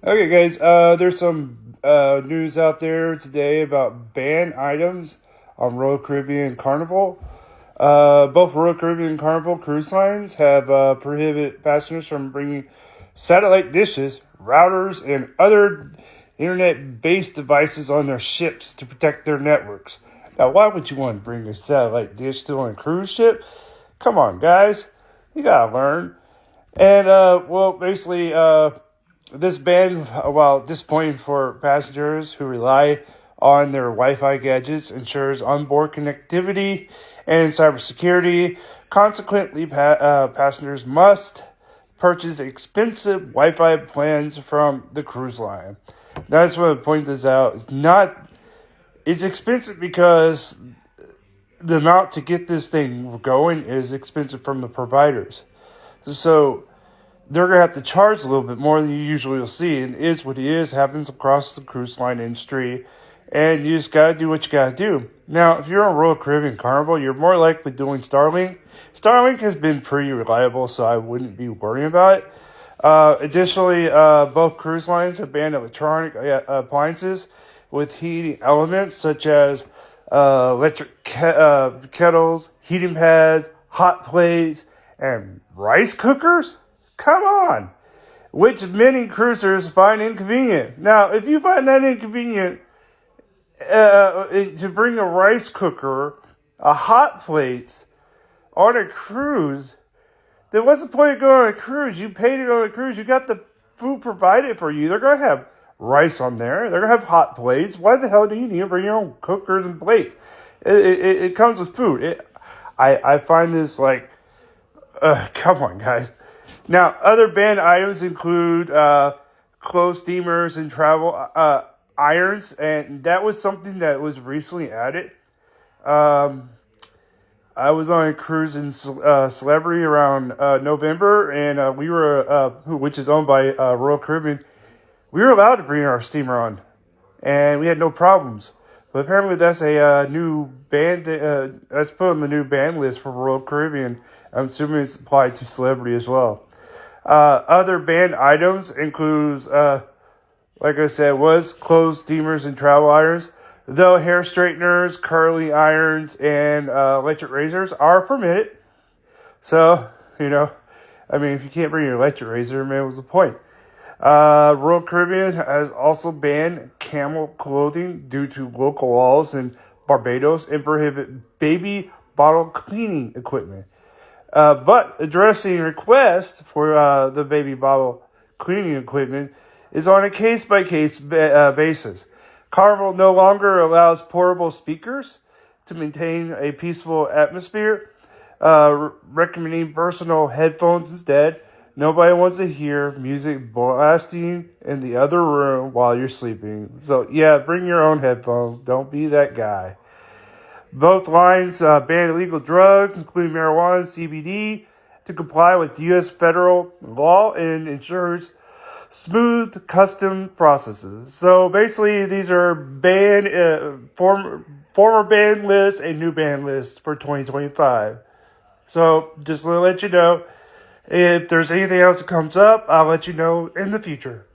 Okay, guys. There's some news out there today about banned items on Royal Caribbean Carnival. Both Royal Caribbean and Carnival cruise lines have prohibited passengers from bringing satellite dishes, routers, and other internet-based devices on their ships to protect their networks. Now, why would you want to bring a satellite dish to on a cruise ship? Come on, guys. You gotta learn. And, basically, this ban, while disappointing for passengers who rely on their Wi-Fi gadgets, ensures onboard connectivity and cybersecurity. Consequently, passengers must purchase expensive Wi-Fi plans from the cruise line. That's what I point this out. It's expensive because the amount to get this thing going is expensive from the providers. So they're going to have to charge a little bit more than you usually will see. And it is what it is, happens across the cruise line industry. And you just got to do what you got to do. Now, if you're on Royal Caribbean Carnival, you're more likely doing Starlink. Starlink has been pretty reliable, so I wouldn't be worrying about it. Additionally, both cruise lines have banned electronic appliances with heating elements such as electric kettles, heating pads, hot plates, and rice cookers. Come on! Which many cruisers find inconvenient. Now, if you find that inconvenient to bring a rice cooker, a hot plate on a cruise, then what's the point of going on a cruise? You paid to go on a cruise. You got the food provided for you. They're going to have rice on there. They're going to have hot plates. Why the hell do you need to bring your own cookers and plates? It comes with food. I find this like, come on, guys. Now, other banned items include clothes steamers and travel irons, and that was something that was recently added. I was on a cruise in Celebrity around November, and we were, which is owned by Royal Caribbean. We were allowed to bring our steamer on, and we had no problems. But apparently, that's a new ban. That's put on the new ban list for Royal Caribbean. I'm assuming it's applied to Celebrity as well. Other banned items includes, like I said, was clothes steamers and travel irons. Though hair straighteners, curly irons, and electric razors are permitted. So, if you can't bring your electric razor, man, what's the point? Royal Caribbean has also banned camel clothing due to local laws in Barbados and prohibit baby bottle cleaning equipment. But addressing requests for the baby bottle cleaning equipment is on a case-by-case basis. Carnival no longer allows portable speakers to maintain a peaceful atmosphere, recommending personal headphones instead. Nobody wants to hear music blasting in the other room while you're sleeping. So, yeah, bring your own headphones. Don't be that guy. Both lines ban illegal drugs, including marijuana and CBD, to comply with U.S. federal law and ensures smooth custom processes. So basically, these are former ban lists and new ban lists for 2025. So just to let you know, if there's anything else that comes up, I'll let you know in the future.